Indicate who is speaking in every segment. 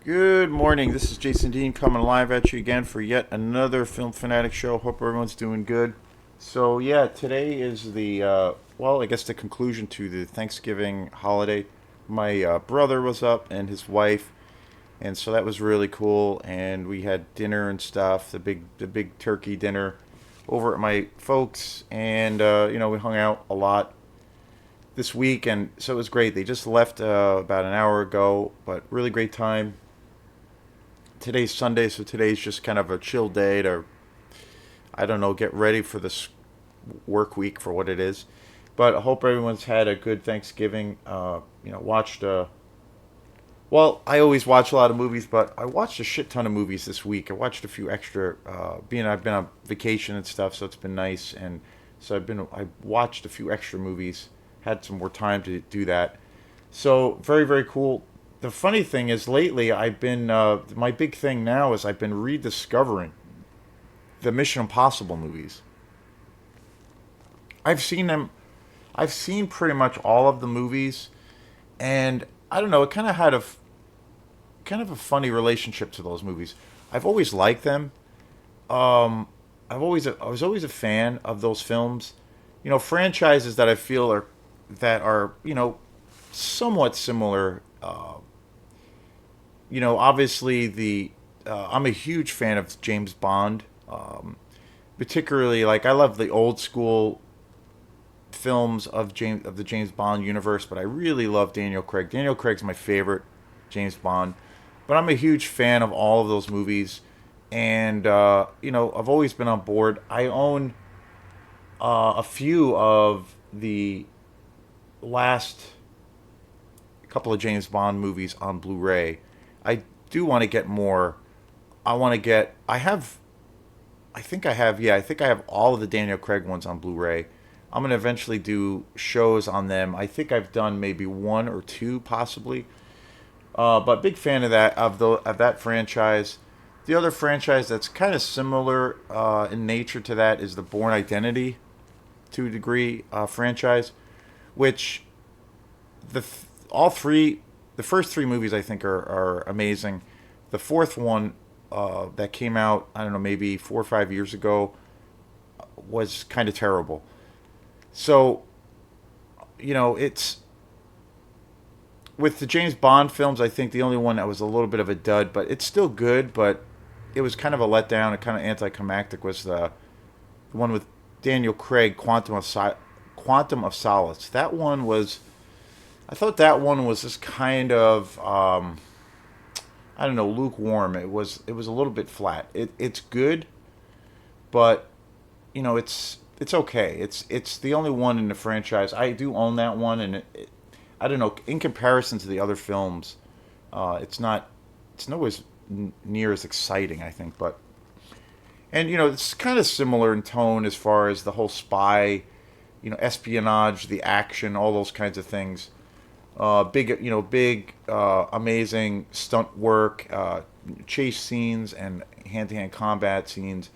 Speaker 1: Good morning. This is Jason Dean coming live at you again for yet another Film Fanatic show. Hope everyone's doing good. So yeah, today is I guess the conclusion to the Thanksgiving holiday. My brother was up and his wife, and so that was really cool. And we had dinner and stuff. The big turkey dinner over at my folks, and we hung out a lot this week, and so it was great. They just left about an hour ago, but really great time. Today's Sunday, so today's just kind of a chill day to, I don't know, get ready for this work week for what it is. But I hope everyone's had a good Thanksgiving. Watched. I always watch a lot of movies, but I watched a shit ton of movies this week. I watched a few extra. Being I've been on vacation and stuff, so it's been nice, and so I watched a few extra movies. Had some more time to do that. So very very cool. The funny thing is, lately I've been my big thing now is I've been rediscovering the Mission Impossible movies. I've seen them. I've seen pretty much all of the movies, and I don't know. It kind of a funny relationship to those movies. I've always liked them. I was always a fan of those films. Franchises that I feel are somewhat similar. Obviously I'm a huge fan of James Bond. Particularly, like, I love the old school films of the James Bond universe, but I really love Daniel Craig. Daniel Craig's my favorite James Bond, but I'm a huge fan of all of those movies, and I've always been on board. I own a few of the last couple of James Bond movies on Blu-ray. I do want to get more. I want to get. I have. I think I have. Yeah, I think I have all of the Daniel Craig ones on Blu-ray. I'm gonna eventually do shows on them. I think I've done maybe one or two, possibly. But big fan of that franchise. The other franchise that's kind of similar in nature to that is the Bourne Identity, to a degree, franchise, which the all three the first three movies I think are amazing. The fourth one that came out, I don't know, maybe 4 or 5 years ago, was kind of terrible. So, it's with the James Bond films. I think the only one that was a little bit of a dud, but it's still good. But it was kind of a letdown, a kind of anticlimactic, was the one with Daniel Craig, Quantum of Solace. That one was. I thought that one was just kind of, I don't know, lukewarm. It was a little bit flat. It's good, but it's okay. It's the only one in the franchise. I do own that one, and I don't know. In comparison to the other films, it's not as near as exciting, I think. But it's kind of similar in tone as far as the whole spy, espionage, the action, all those kinds of things. Amazing stunt work, chase scenes, and hand-to-hand combat scenes.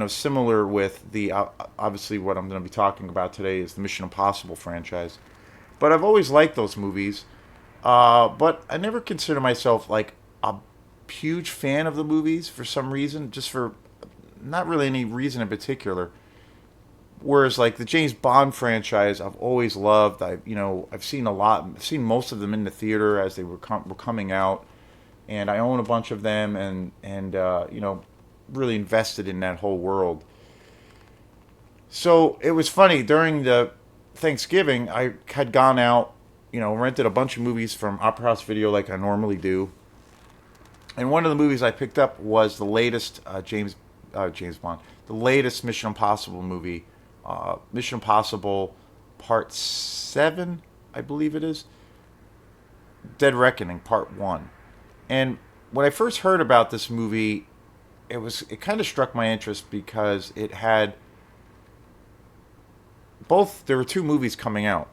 Speaker 1: Similar with the obviously what I'm going to be talking about today is the Mission Impossible franchise. But I've always liked those movies. But I never consider myself like a huge fan of the movies for some reason, just for not really any reason in particular. Whereas like the James Bond franchise, I've always loved. I've seen a lot. I've seen most of them in the theater as they were coming out, and I own a bunch of them, and really invested in that whole world. So it was funny during the Thanksgiving. I had gone out, rented a bunch of movies from Opera House Video like I normally do, and one of the movies I picked up was the latest James Bond, the latest Mission Impossible movie. Mission Impossible Part 7, I believe it is. Dead Reckoning Part 1. And when I first heard about this movie, it kind of struck my interest because it had there were two movies coming out.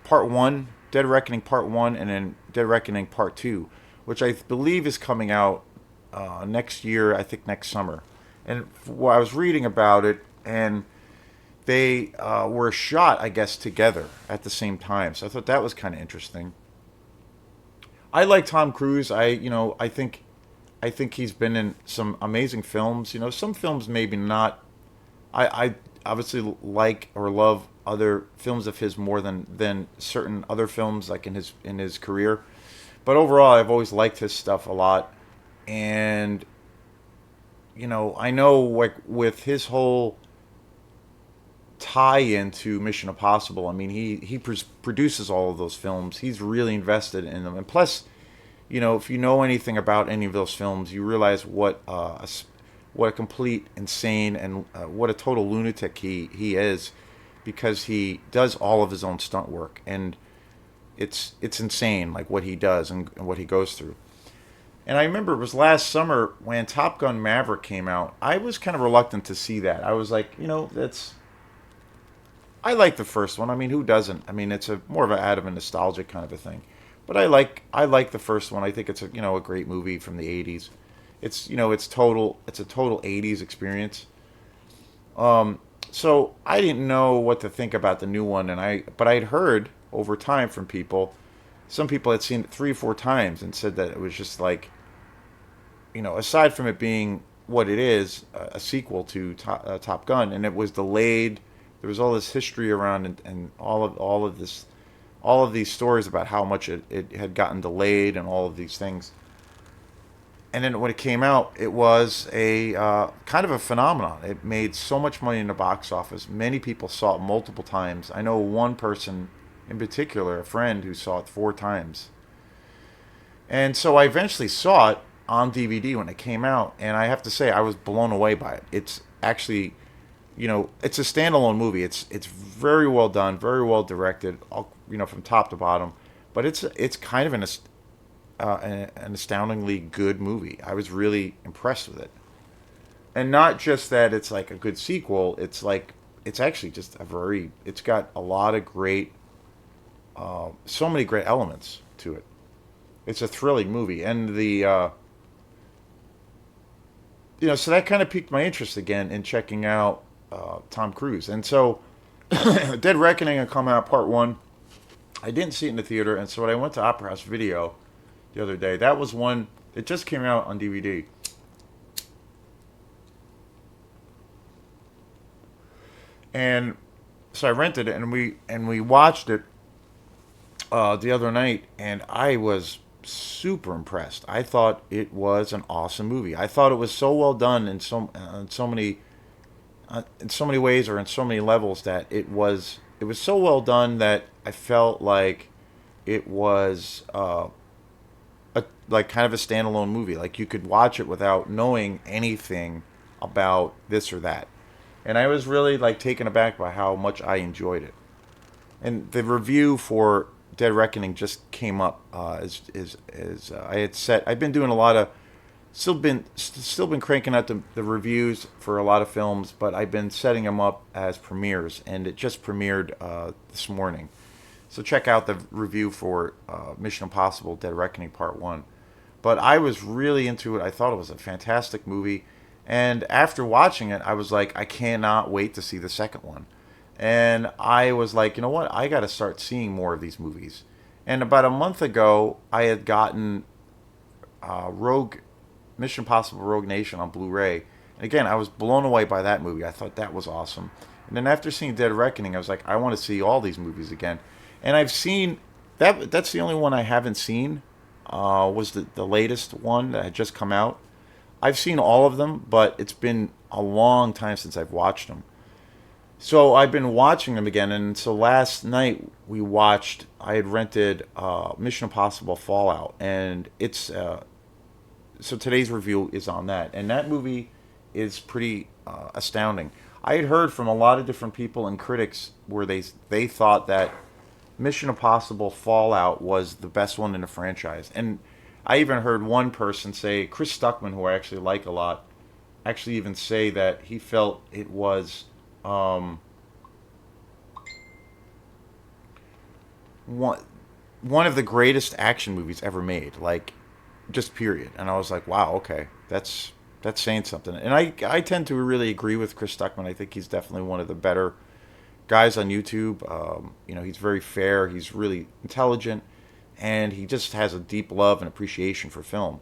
Speaker 1: Part 1, Dead Reckoning Part 1, and then Dead Reckoning Part 2, which I believe is coming out next year, I think next summer. And I was reading about it, and they were shot, I guess, together at the same time. So I thought that was kind of interesting. I like Tom Cruise. I think he's been in some amazing films. Some films maybe not. I obviously like or love other films of his more than certain other films like in his career. But overall, I've always liked his stuff a lot. And I know like with his whole tie into Mission Impossible. I mean, he produces all of those films. He's really invested in them, and plus, if you know anything about any of those films, you realize what a complete insane and what a total lunatic he is, because he does all of his own stunt work, and it's insane like what he does and what he goes through. And I remember it was last summer when Top Gun Maverick came out. I was kind of reluctant to see that. I was like, that's I like the first one. I mean, who doesn't? I mean, it's a more of a out of a nostalgic kind of a thing. But I like the first one. I think it's a great movie from the '80s. It's a total '80s experience. So I didn't know what to think about the new one, but I'd heard over time from people. Some people had seen it 3 or 4 times and said that it was just like, aside from it being what it is, a sequel to Top Gun, and it was delayed. There was all this history around, and all of these stories about how much it had gotten delayed and all of these things. And then when it came out, it was a kind of a phenomenon. It made so much money in the box office. Many people saw it multiple times. I know one person in particular, a friend, who saw it 4 times. And so I eventually saw it on DVD when it came out, and I have to say I was blown away by it. It's actually, it's a standalone movie. It's very well done, very well directed, from top to bottom. But it's kind of an astoundingly good movie. I was really impressed with it, and not just that it's like a good sequel. It's actually just it's got a lot of so many great elements to it. It's a thrilling movie, and so that kind of piqued my interest again in checking out Tom Cruise. And so, Dead Reckoning had come out part one. I didn't see it in the theater, and so when I went to Opera House Video the other day, that was one. It just came out on DVD, and so I rented it, and we watched it the other night, and I was super impressed. I thought it was an awesome movie. I thought it was so well done in so many ways, or in so many levels, that it was so well done that I felt like it was like kind of a standalone movie. Like you could watch it without knowing anything about this or that. And I was really like taken aback by how much I enjoyed it. And the review for Dead Reckoning just came up as I had set. I've been doing a lot of still been cranking out the reviews for a lot of films, but I've been setting them up as premieres, and it just premiered this morning. So check out the review for Mission Impossible: Dead Reckoning Part One. But I was really into it. I thought it was a fantastic movie, and after watching it, I was like, I cannot wait to see the second one. And I was like, you know what? I got to start seeing more of these movies. And about a month ago, I had gotten Rogue Mission Impossible Rogue Nation on Blu-ray. And again, I was blown away by that movie. I thought that was awesome. And then after seeing Dead Reckoning, I was like, I want to see all these movies again. And I've seen that. That's the only one I haven't seen. Was the latest one that had just come out. I've seen all of them, but it's been a long time since I've watched them. So I've been watching them again, and so last night I had rented Mission Impossible Fallout, and it's so today's review is on that, and that movie is pretty astounding. I had heard from a lot of different people and critics where they thought that Mission Impossible Fallout was the best one in the franchise, and I even heard one person say, Chris Stuckman, who I actually like a lot, actually even say that he felt it was one one of the greatest action movies ever made, like just period. And I was like, wow, okay, that's saying something. And I tend to really agree with Chris Stuckman. I think he's definitely one of the better guys on YouTube. He's very fair. He's really intelligent, and he just has a deep love and appreciation for film.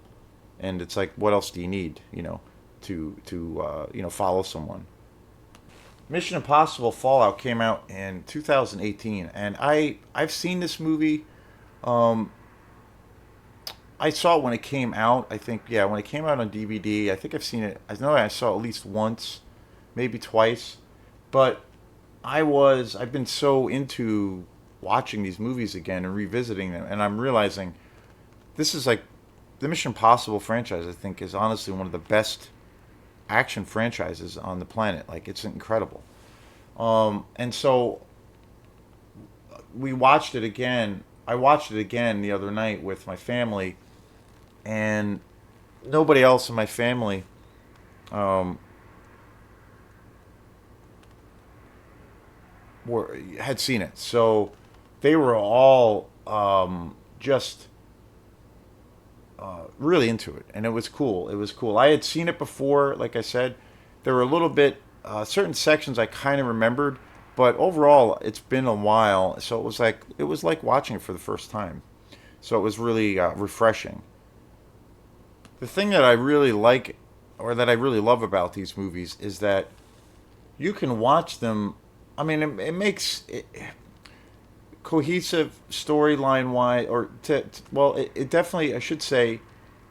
Speaker 1: And it's like, what else do you need, to follow someone? Mission Impossible Fallout came out in 2018, and I've seen this movie. Um, I saw it when it came out. I think, yeah, when it came out on DVD. I think I've seen it. I know I saw it at least once, maybe twice. But I've been so into watching these movies again and revisiting them, and I'm realizing this is like the Mission Impossible franchise. I think is honestly one of the best action franchises on the planet. Like, it's incredible. And so we watched it again. I watched it again the other night with my family, and nobody else in my family um, had seen it. So they were all just really into it, and it was cool. It was cool. I had seen it before, like I said. There were a little bit certain sections I kind of remembered, but overall, it's been a while, so it was like watching it for the first time. So it was really refreshing. The thing that I really like, or that I really love about these movies, is that you can watch them. I mean, it makes it cohesive storyline wise, or well, it definitely, I should say,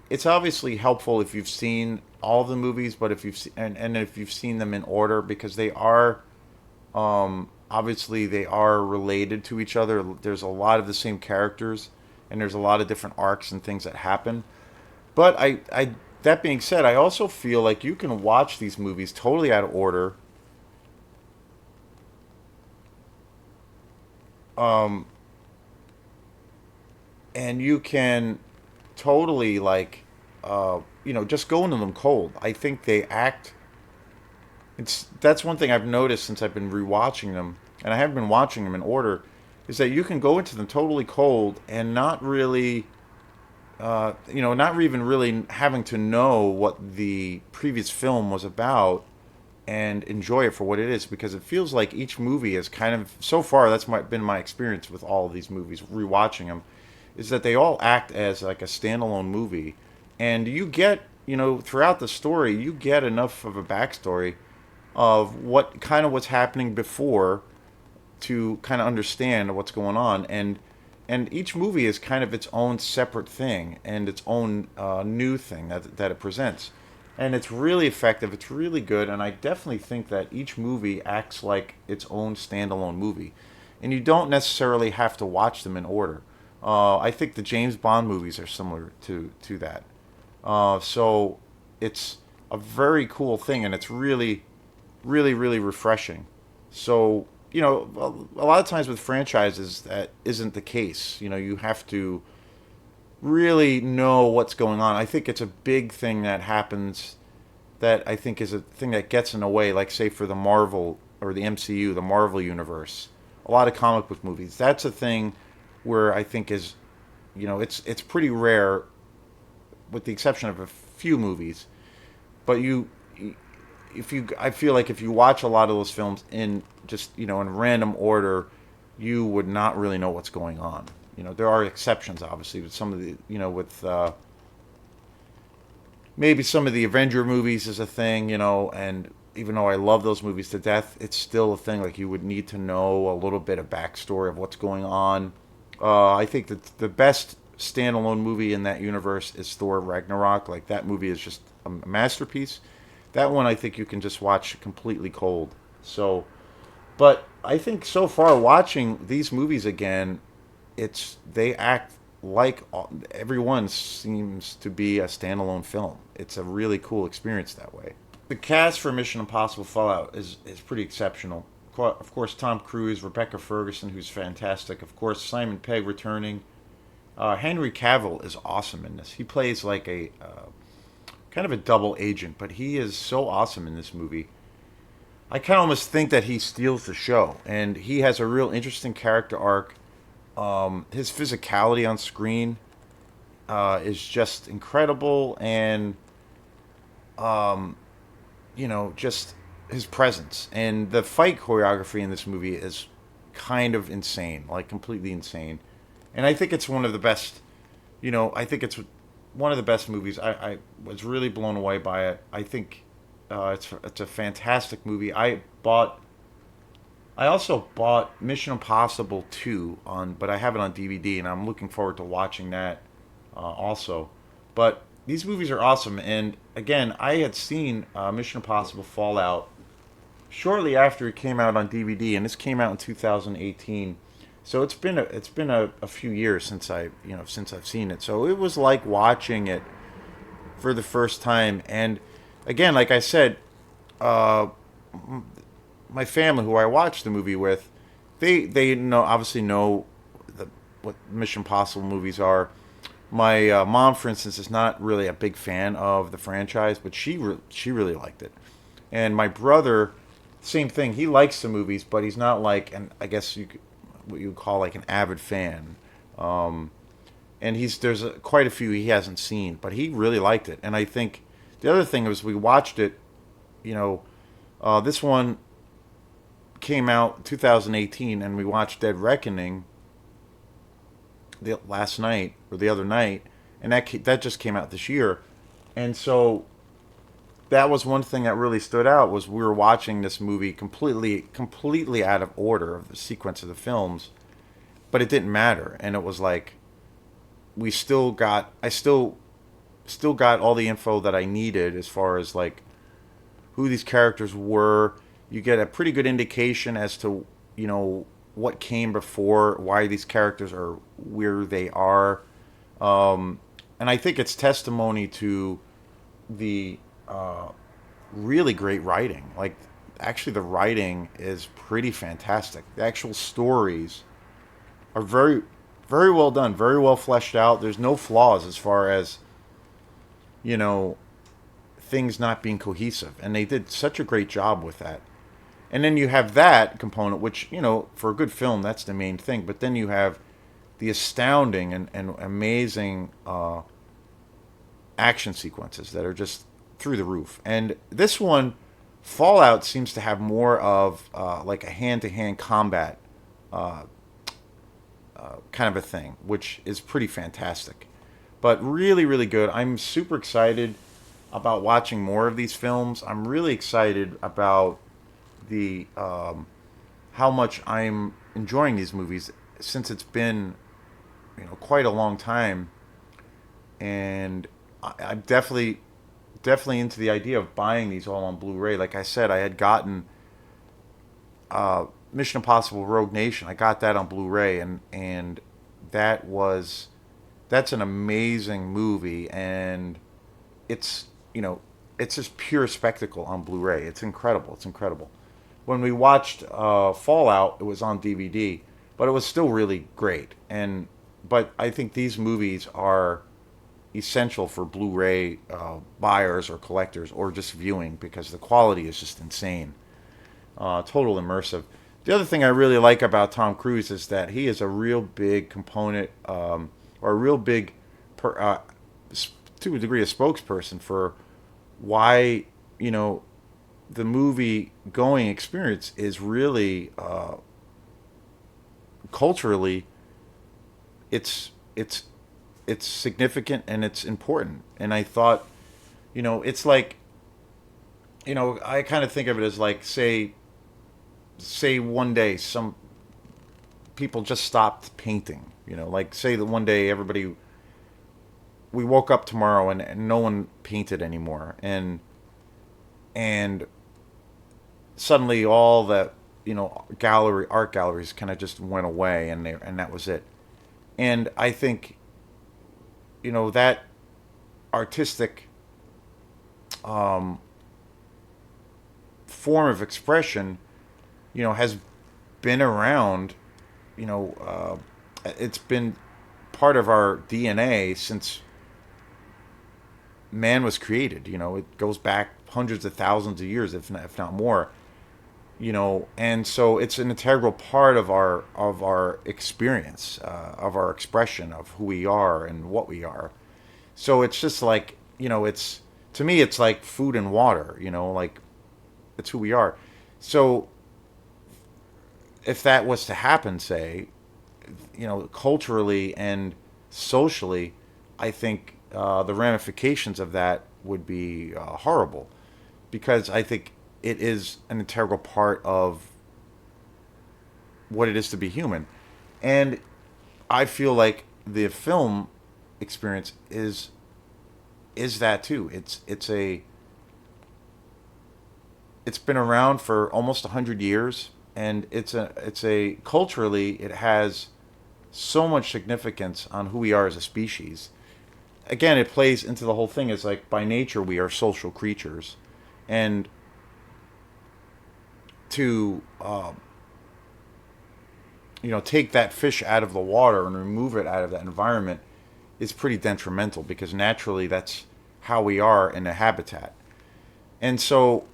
Speaker 1: it's obviously helpful if you've seen all the movies, but if and if you've seen them in order, because they are obviously they are related to each other. There's a lot of the same characters, and there's a lot of different arcs and things that happen. But that being said, I also feel like you can watch these movies totally out of order, um, and you can totally just go into them cold. I think they act. That's one thing I've noticed since I've been rewatching them, and I have been watching them in order, is that you can go into them totally cold and not really, not even really having to know what the previous film was about, and enjoy it for what it is, because it feels like each movie is kind of, so far that's been my experience with all of these movies rewatching them, is that they all act as like a standalone movie, and you get, throughout the story, you get enough of a backstory of what's happening before, to kind of understand what's going on, and each movie is kind of its own separate thing and its own new thing that it presents, and it's really effective. It's really good, and I definitely think that each movie acts like its own standalone movie, and you don't necessarily have to watch them in order. I think the James Bond movies are similar to that. So it's a very cool thing, and it's really, really, really refreshing. So, a lot of times with franchises, that isn't the case. You have to really know what's going on. I think it's a big thing that happens, that I think is a thing that gets in the way, like, say, for the Marvel or the MCU, the Marvel universe, a lot of comic book movies. That's a thing where I think is, it's pretty rare, with the exception of a few movies. But I feel like if you watch a lot of those films in just, in random order, you would not really know what's going on. There are exceptions, obviously, with some of the, with maybe some of the Avenger movies is a thing, and even though I love those movies to death, it's still a thing. Like, you would need to know a little bit of backstory of what's going on. I think that the best standalone movie in that universe is Thor Ragnarok. Like, that movie is just a masterpiece. That one I think you can just watch completely cold. So, but I think so far watching these movies again, they act like everyone seems to be a standalone film. It's a really cool experience that way. The cast for Mission Impossible Fallout is pretty exceptional. Of course, Tom Cruise, Rebecca Ferguson, who's fantastic. Of course, Simon Pegg returning. Henry Cavill is awesome in this. He plays like a kind of a double agent, but he is so awesome in this movie. I kind of almost think that he steals the show, and he has a real interesting character arc. His physicality on screen is just incredible, and just his presence, and the fight choreography in this movie is kind of insane, like completely insane. And I think it's one of the best. I think it's one of the best movies. I was really blown away by it. I think it's a fantastic movie. I also bought Mission Impossible 2 on, but I have it on DVD, and I'm looking forward to watching that also. But these movies are awesome, and again, I had seen Mission Impossible Fallout shortly after it came out on DVD, and this came out in 2018. So it's been a few years since since I've seen it. So it was like watching it for the first time, and again, like I said, uh, my family who I watched the movie with, they obviously know what Mission Impossible movies are. My mom, for instance, is not really a big fan of the franchise, but she really liked it. And my brother, same thing. He likes the movies, but he's not like, and I guess what you would call like an avid fan. Um, and there's quite a few he hasn't seen, but he really liked it. And I think the other thing was we watched it. You know, this one came out 2018, and we watched Dead Reckoning last night or the other night, and that just came out this year. And so that was one thing that really stood out was we were watching this movie completely out of order of the sequence of the films, but it didn't matter. And it was like we still got I still got all the info that I needed as far as like who these characters were. You get a pretty good indication as to what came before, why these characters are where they are, and I think it's testimony to the really great writing. Like, actually, the writing is pretty fantastic. The actual stories are very well done, very well fleshed out. There's no flaws as far as you know things not being cohesive, and they did such a great job with that. And then you have that component, which for a good film, that's the main thing. But then you have the astounding and amazing action sequences that are just through the roof. And this one, Fallout, seems to have more of like a hand-to-hand combat uh, kind of a thing, which is pretty fantastic. But really, really good. I'm super excited about watching more of these films. I'm really excited about the how much I'm enjoying these movies since it's been quite a long time, and I'm definitely into the idea of buying these all on Blu-ray. Like I said, I had gotten Mission Impossible Rogue Nation. I got that on Blu-ray, and that was that's an amazing movie, and it's it's just pure spectacle on Blu-ray. It's incredible. It's incredible. When we watched Fallout, it was on DVD, but it was still really great. But I think these movies are essential for Blu-ray buyers or collectors or just viewing because the quality is just insane. Total immersive. The other thing I really like about Tom Cruise is that he is a real big component or a real big, per, to a degree, a spokesperson for why the movie going experience is really culturally it's it's significant and it's important. And I thought, it's like, I kind of think of it as like, say one day some people just stopped painting. Like, say that one day we woke up tomorrow and no one painted anymore, and suddenly all the art galleries kind of just went away, and that was it. And I think that artistic um, form of expression has been around. It's been part of our DNA since man was created. It goes back hundreds of thousands of years, if not more. And so it's an integral part of our experience, of our expression of who we are and what we are. So it's just like it's to me it's like food and water. Like it's who we are. So if that was to happen, say culturally and socially, I think the ramifications of that would be horrible, because I think it is an integral part of what it is to be human. And I feel like the film experience is that too. It's been around for almost 100 years, and it's a culturally it has so much significance on who we are as a species. Again, it plays into the whole thing. Is like by nature we are social creatures, and to take that fish out of the water and remove it out of that environment is pretty detrimental, because naturally that's how we are in a habitat. And so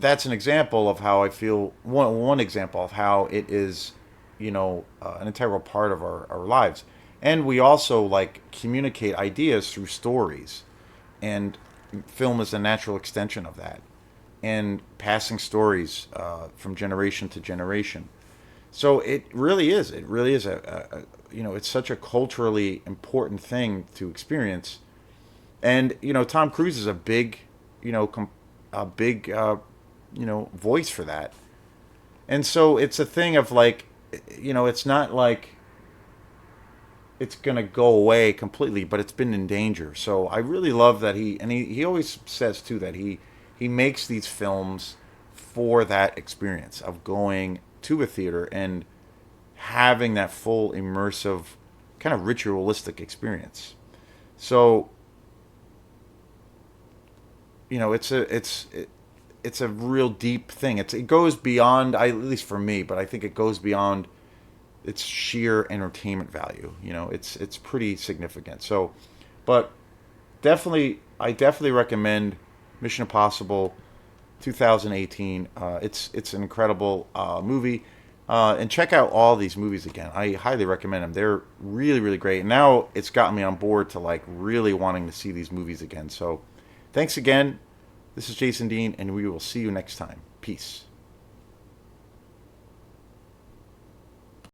Speaker 1: that's an example of how I feel. One example of how it is, an integral part of our lives. And we also like communicate ideas through stories, and film is a natural extension of that, and passing stories from generation to generation. So it really is. It really is it's such a culturally important thing to experience. And Tom Cruise is a big, a big, voice for that. And so it's a thing of like, it's not like it's gonna go away completely, but it's been in danger. So I really love that he always says too that he makes these films for that experience of going to a theater and having that full immersive kind of ritualistic experience. So it's a real deep thing. It goes beyond, at least for me, but I think it goes beyond its sheer entertainment value. It's pretty significant. So, but I definitely recommend Mission Impossible 2018. It's an incredible movie. And check out all these movies again. I highly recommend them. They're really, really great. And now it's gotten me on board to like really wanting to see these movies again. So thanks again. This is Jason Dean, and we will see you next time. Peace.